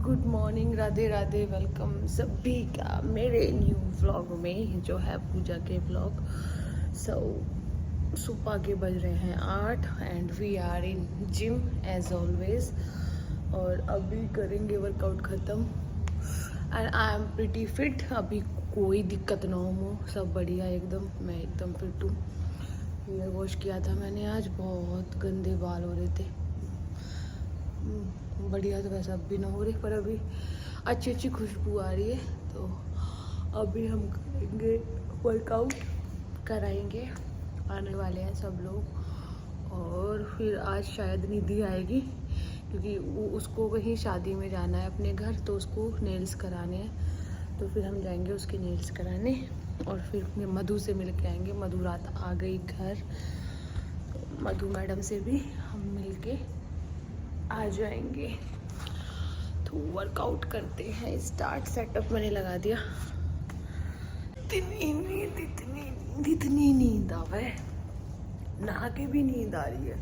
Good morning, Radhe Radhe. Welcome सभी का मेरे न्यू व्लॉग में जो है पूजा के व्लॉग। सुबह के बज रहे हैं 8 and we are in gym as always. और अभी करेंगे वर्कआउट ख़त्म and I am pretty fit. अभी कोई दिक्कत ना हो, सब बढ़िया एकदम। मैं एकदम फिट हूँ। हेयर वॉश किया था मैंने आज, बहुत गंदे बाल हो रहे थे। बढ़िया तो वैसे अब भी ना हो रही, पर अभी अच्छी अच्छी खुशबू आ रही है। तो अभी हम करेंगे वर्कआउट, कराएंगे। आने वाले हैं सब लोग। और फिर आज शायद निधि आएगी क्योंकि उसको कहीं शादी में जाना है अपने घर, तो उसको नेल्स कराने हैं। तो फिर हम जाएंगे उसके नेल्स कराने और फिर मधु से मिल के आएंगे। मधु रात आ गई घर, तो मधु मैडम से भी हम मिल के आ जाएंगे। तो वर्कआउट करते हैं स्टार्ट। सेटअप मैंने लगा दिया। इतनी नींद आवे, नहा के भी नींद आ रही है।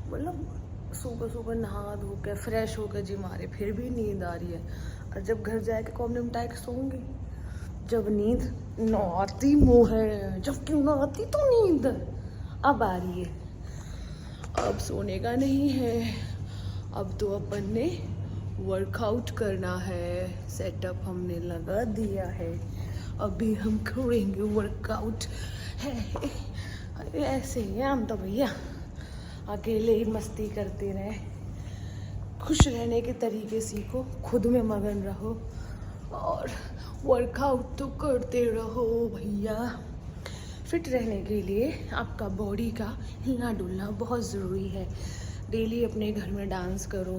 मतलब सुबह सुबह नहा धो के फ्रेश होकर जिम आ रहे, फिर भी नींद आ रही है। और जब घर जाके कॉमन टाइम सोऊंगी, जब नींद न आती मोह है, जब क्यों ना आती तो नींद अब आ रही है। अब सोने का नहीं है, अब तो अपन ने वर्कआउट करना है। सेटअप हमने लगा दिया है, अभी हम करेंगे वर्कआउट। है ऐसे ही हम तो भैया, अकेले ही मस्ती करते रहे। खुश रहने के तरीके सीखो, खुद में मगन रहो और वर्कआउट तो करते रहो भैया। फिट रहने के लिए आपका बॉडी का हिलना डुलना बहुत ज़रूरी है। डेली अपने घर में डांस करो,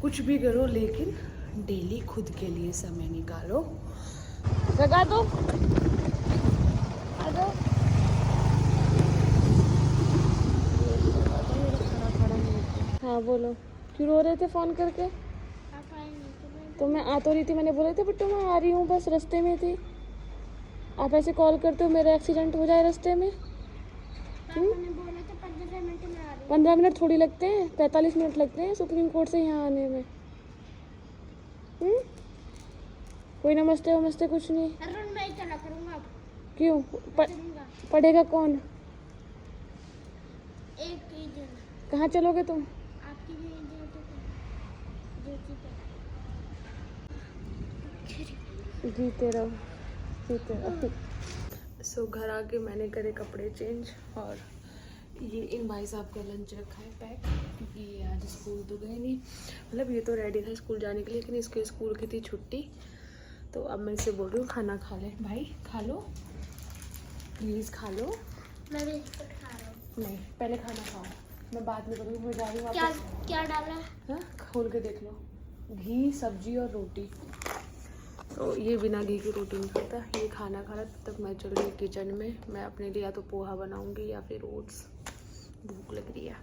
कुछ भी करो, लेकिन डेली खुद के लिए समय निकालो। जगा दो, आ जाओ। हाँ बोलो, क्यों रो रहे थे फ़ोन करके? तो मैं आ तो रही थी, मैंने बोले थे बिट्टू मैं आ रही हूँ, बस रास्ते में थी। आप ऐसे कॉल करते हो, मेरा एक्सीडेंट हो जाए रास्ते में। 15 मिनट थोड़ी लगते हैं, 45 मिनट लगते हैं सुप्रीम कोर्ट से यहाँ आने में। कोई नमस्ते वमस्ते कुछ नहीं। मैं चला करूँगा। क्यों? पढ़ेगा कौन? कहाँ चलोगे तुम? जीते रहो, जीते रहो। सो घर आके मैंने करे कपड़े चेंज और ये इन भाई साहब का लंच रखा है पैक, क्योंकि ये आज स्कूल तो गए नहीं। मतलब ये तो रेडी था स्कूल जाने के लिए, लेकिन इसके स्कूल की थी छुट्टी। तो अब मैं इसे बोल रही हूँ खाना खा ले भाई, खा लो प्लीज़, खा लो। मैं भी खा रहा हूँ। नहीं, पहले खाना खाओ, मैं बाद में करूँगी। मैं जा रही हूँ। क्या डाला है? हाँ, खोल के देख लो। घी, सब्जी और रोटी। तो ये बिना घी की रोटी नहीं खाता, ये खाना खा रहा। तब तक मैं चल रही किचन में। मैं अपने लिए या तो पोहा बनाऊंगी या फिर ओट्स। भूख लग रही है।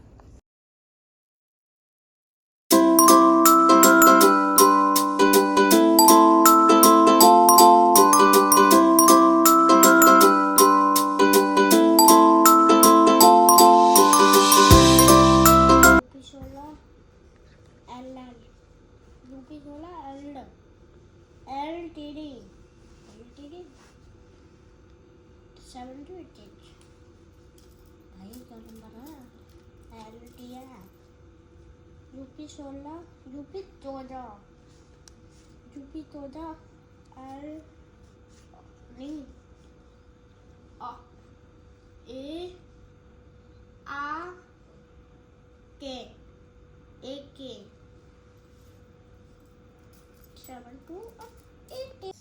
यूपी 16, यूपी 14, यूपी 14 एल नहीं ए आ के ए के 7288।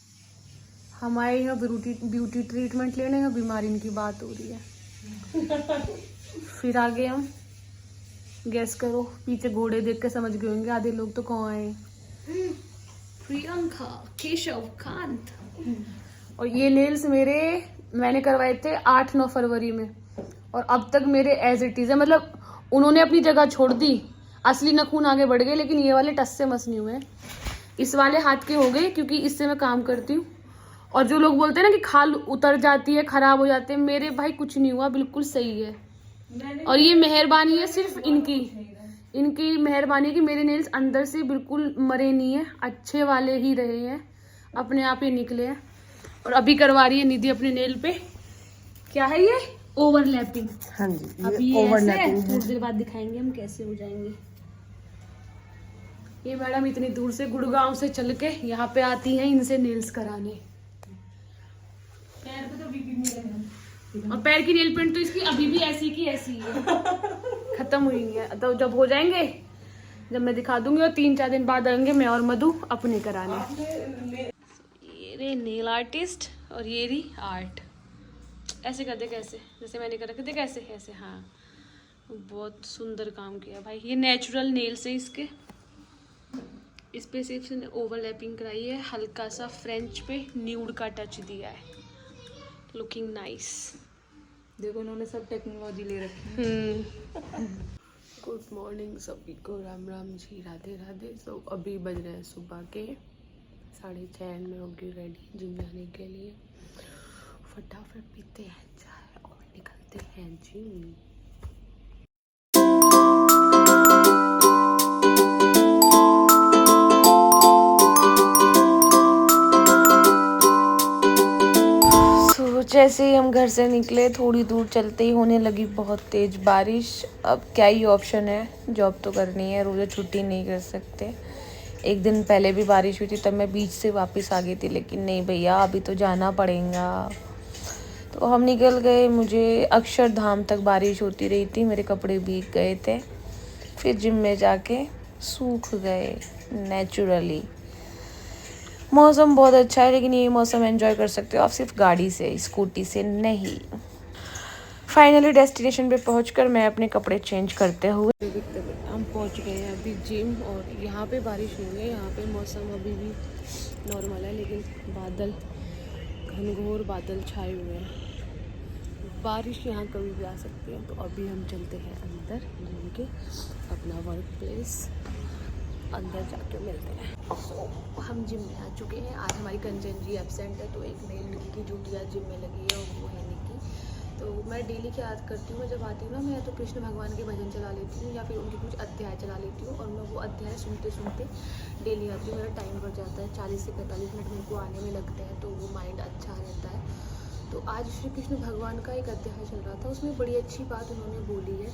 हमारे यहाँ ब्यूटी ट्रीटमेंट लेने का बीमारी इनकी बात हो रही है। फिर आगे हम गैस करो, पीछे घोड़े देख के समझ गए होंगे आधे लोग तो कौन आए। प्रियंका केशवकांत। और ये नेल्स मैंने करवाए थे 8-9 फरवरी में, और अब तक मेरे एज इट इज है। मतलब उन्होंने अपनी जगह छोड़ दी, असली नखून आगे बढ़ गए, लेकिन ये वाले टस से मस नहीं हुए। इस वाले हाथ के हो गए क्योंकि इससे मैं काम करती हूँ। और जो लोग बोलते हैं ना कि खाल उतर जाती है, खराब हो जाते हैं, मेरे भाई कुछ नहीं हुआ, बिल्कुल सही है। और ये मेहरबानी है सिर्फ इनकी, इनकी मेहरबानी कि मेरे नेल्स अंदर से बिल्कुल मरे नहीं है, अच्छे वाले ही रहे हैं, अपने आप ही निकले हैं। और अभी करवा रही है निधि अपने नेल पे, क्या है ये, ओवरलैपिंग। हाँ जी, अभी ये ये ओवरलैपिंग ऐसे है। थोड़ी देर बाद दिखाएंगे हम कैसे हो जाएंगे। ये मैडम इतनी दूर से गुड़गांव से चल के यहाँ पे आती हैं इनसे नेल्स कराने। पैर पे तो बीपी नहीं है, और पैर की नेल पेंट तो इसकी अभी भी ऐसी की ऐसी है, खत्म हुई नहीं है। तो जब हो जाएंगे, जब मैं दिखा दूंगी, और 3-4 दिन बाद आएंगे मैं और मधु अपने कराने। ये रे नेल आर्टिस्ट और ये रही आर्ट। ऐसे कर दे, कैसे जैसे मैंने कर रखे थे, कैसे ऐसे, हाँ बहुत सुंदर काम किया भाई। ये नेचुरल नेल्स है इसके, इस पे सिर्फ ओवरलैपिंग कराई है, हल्का सा फ्रेंच पे न्यूड का टच दिया है, लुकिंग नाइस। देखो इन्होंने सब टेक्नोलॉजी ले रखी है। गुड मॉर्निंग सभी को, राम राम जी, राधे राधे। सो अभी बज रहे हैं सुबह के 6:30, में होगी रेडी जिम जाने के लिए। फटाफट पीते हैं चाय और निकलते हैं जिम। जैसे ही हम घर से निकले, थोड़ी दूर चलते ही होने लगी बहुत तेज बारिश। अब क्या ही ऑप्शन है, जॉब तो करनी है, रोज़ छुट्टी नहीं कर सकते। एक दिन पहले भी बारिश हुई थी, तब मैं बीच से वापस आ गई थी, लेकिन नहीं भैया अभी तो जाना पड़ेगा। तो हम निकल गए। मुझे अक्षरधाम तक बारिश होती रही थी, मेरे कपड़े भीग गए थे, फिर जिम में जाके सूख गए नेचुरली। मौसम बहुत अच्छा है, लेकिन ये मौसम एंजॉय कर सकते हो आप सिर्फ गाड़ी से, स्कूटी से नहीं। फाइनली डेस्टिनेशन पे पहुंचकर मैं अपने कपड़े चेंज करते हुए हम पहुंच गए हैं अभी जिम। और यहाँ पे बारिश नहीं है, यहाँ पे मौसम अभी भी नॉर्मल है, लेकिन बादल, घनघोर बादल छाए हुए हैं। बारिश यहाँ कभी भी आ सकती है। तो अभी हम चलते हैं अंदर जिम के, अपना वर्क प्लेस, अंदर जाके मिलते हैं। तो हम जिम में आ चुके हैं। आज हमारी कंचन जी एब्सेंट है, तो एक नई निकी की ड्यूटी आज जिम में लगी है, और वो है निकी। तो मैं डेली क्या याद करती हूँ, मैं जब आती हूँ ना, मैं तो कृष्ण भगवान के भजन चला लेती हूँ, या फिर उनके कुछ अध्याय चला लेती हूँ, और मैं वो अध्याय सुनते सुनते डेली आती हूँ। मेरा टाइम बढ़ जाता है, 40 से 45 मिनट मेरे को आने में लगते हैं, तो वो माइंड अच्छा रहता है। तो आज श्री कृष्ण भगवान का एक अध्याय चल रहा था, उसमें बड़ी अच्छी बात उन्होंने बोली है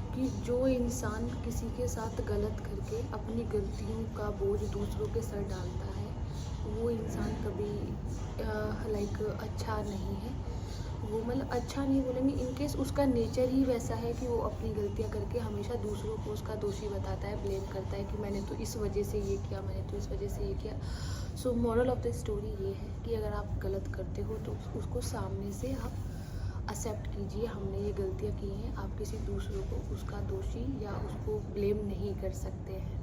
कि जो इंसान किसी के साथ गलत करके अपनी गलतियों का बोझ दूसरों के सर डालता है, वो इंसान कभी अच्छा नहीं है। वो मतलब अच्छा नहीं बोलेंगे, इनकेस उसका नेचर ही वैसा है कि वो अपनी गलतियां करके हमेशा दूसरों को उसका दोषी बताता है, ब्लेम करता है कि मैंने तो इस वजह से ये किया, मैंने तो इस वजह से ये किया। सो मोरल ऑफ द स्टोरी ये है कि अगर आप गलत करते हो तो उसको सामने से आप एक्सेप्ट कीजिए, हमने ये गलतियाँ की हैं। आप किसी दूसरों को उसका दोषी या उसको ब्लेम नहीं कर सकते हैं।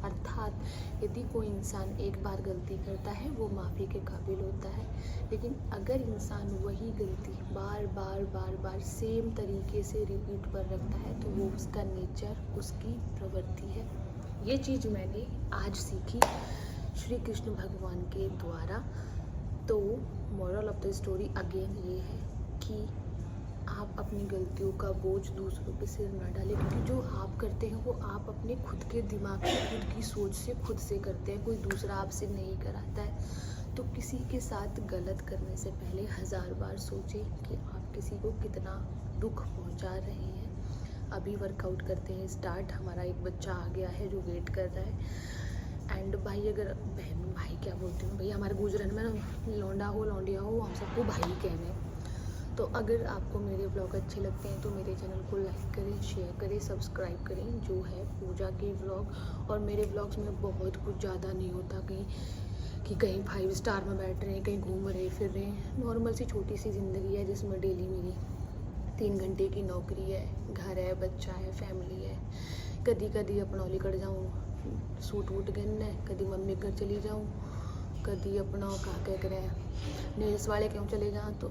अर्थात यदि कोई इंसान एक बार गलती करता है, वो माफ़ी के काबिल होता है, लेकिन अगर इंसान वही गलती बार बार सेम तरीके से रिपीट पर रखता है, तो वो उसका नेचर, उसकी प्रवृत्ति है। ये चीज़ मैंने आज सीखी श्री कृष्ण भगवान के द्वारा। तो moral of the story again ये है कि आप अपनी गलतियों का बोझ दूसरों पे सिर ना डालें, क्योंकि जो आप करते हैं वो आप अपने खुद के दिमाग से, खुद की सोच से, खुद से करते हैं, कोई दूसरा आपसे नहीं कराता है। तो किसी के साथ गलत करने से पहले 1000 बार सोचें कि आप किसी को कितना दुख पहुंचा रहे हैं। अभी वर्कआउट करते हैं स्टार्ट। हमारा एक बच्चा आ गया है जो वेट कर रहा है। एंड भाई, अगर बहन भाई क्या बोलती हूँ भैया, हमारे गुजरन में ना लौंडा हो लौंडिया हो, हम सबको भाई कहने। तो अगर आपको मेरे ब्लॉग अच्छे लगते हैं तो मेरे चैनल को लाइक करें, शेयर करें, सब्सक्राइब करें। जो है पूजा के ब्लॉग, और मेरे ब्लॉग्स में बहुत कुछ ज़्यादा नहीं होता कहीं 5 स्टार में बैठ रहे हैं, कहीं घूम रहे फिर रहे हैं। नॉर्मल सी छोटी सी ज़िंदगी है, जिसमें डेली मेरी 3 घंटे की नौकरी है, घर है, बच्चा है, फैमिली है। कभी कभी अपना निकल जाऊँ सूट वूट गिनने, कभी मम्मी घर चली जाऊँ, कभी अपना क्या कह रहे हैं नेल्स वाले क्यों चले जाऊँ। तो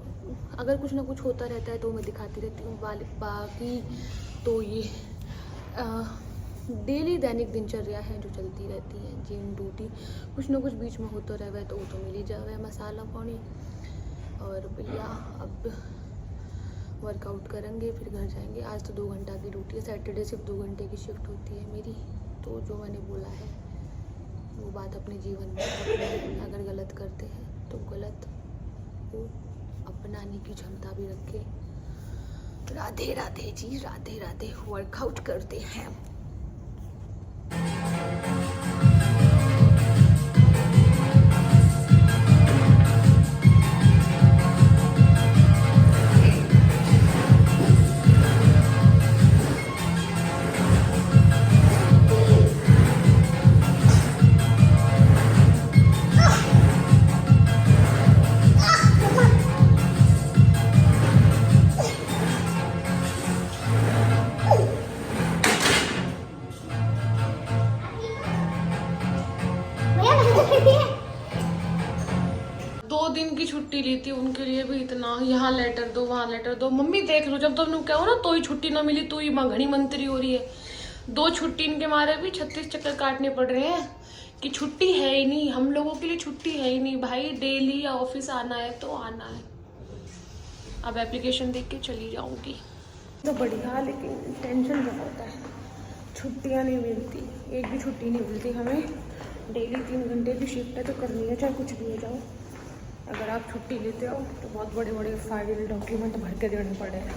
अगर कुछ ना कुछ होता रहता है तो मैं दिखाती रहती हूँ। बाकी तो ये डेली दैनिक दिनचर्या है जो चलती रहती है। जिम ड्यूटी कुछ ना कुछ बीच में होता रहे तो वो तो मिल ही जावे, मसाला पानी। और भैया अब वर्कआउट करेंगे, फिर घर जाएंगे। आज तो 2 घंटा की ड्यूटी है, सैटरडे सिर्फ 2 घंटे की शिफ्ट होती है मेरी। तो जो मैंने बोला है वो बात अपने जीवन में अपने अगर गलत करते हैं तो गलत को अपनाने की क्षमता भी रखे। राधे राधे जी, राधे राधे। वर्कआउट करते हैं। दो दिन की छुट्टी ली थी, उनके लिए भी इतना, यहाँ लेटर दो वहाँ लेटर दो। मम्मी देख लो, जब तुमने कहो ना तो ही छुट्टी ना मिली, तो ही घड़ी मंत्री हो रही है। 2 छुट्टी इनके मारे भी 36 चक्कर काटने पड़ रहे हैं कि छुट्टी है ही नहीं। हम लोगों के लिए छुट्टी है ही नहीं भाई, डेली ऑफिस आना है तो आना है। अब एप्लीकेशन देख के चली जाऊंगी तो बढ़िया, लेकिन टेंशन बहुत है, छुट्टियाँ नहीं मिलती, एक भी छुट्टी नहीं मिलती हमें। डेली 3 घंटे की शिफ्ट है तो करनी है, चाहे कुछ भी हो जाओ। अगर आप छुट्टी लेते हो तो बहुत बड़े बड़े फाइल डॉक्यूमेंट भर के देने पड़े हैं।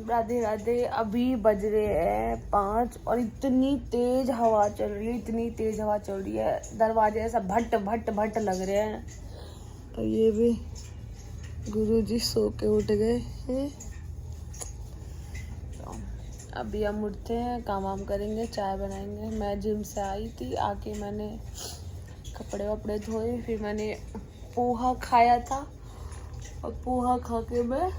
राधे राधे। अभी बज रहे हैं 5 और इतनी तेज हवा चल रही है, इतनी तेज हवा चल रही है, दरवाजे ऐसा भट भट भट लग रहे हैं। और ये भी गुरुजी सो के उठ गए हैं। तो अभी हम उठते हैं, काम वाम करेंगे, चाय बनाएंगे। मैं जिम से आई थी, आके मैंने कपड़े वपड़े धोए, फिर मैंने पोहा खाया था और पोहा खा के मैं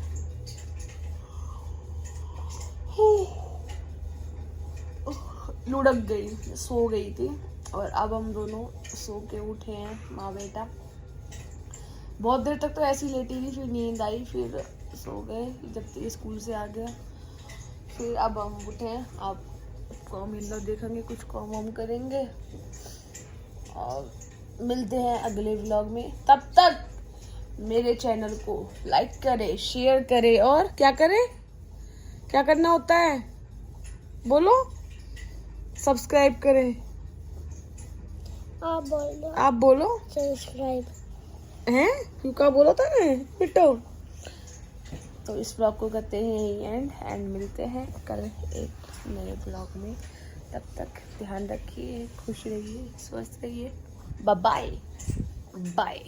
लुढ़क गई, सो गई थी। और अब हम दोनों सो के उठे हैं, माँ बेटा। बहुत देर तक तो ऐसी लेटी रही, फिर नींद आई, फिर सो गए जब तक स्कूल से आ गया। फिर अब हम उठे हैं, अब काम मिलना देखेंगे, कुछ काम वाम करेंगे और मिलते हैं अगले व्लॉग में। तब तक मेरे चैनल को लाइक करें, शेयर करें और क्या करें, क्या करना होता है बोलो, सब्सक्राइब करें। आप बोलो सब्सक्राइब हैं, क्यों का बोला था ना बिट्टो। तो इस ब्लॉग को करते हैं एंड मिलते हैं कल एक नए ब्लॉग में। तब तक ध्यान रखिए, खुश रहिए, स्वस्थ रहिए। Bye bye.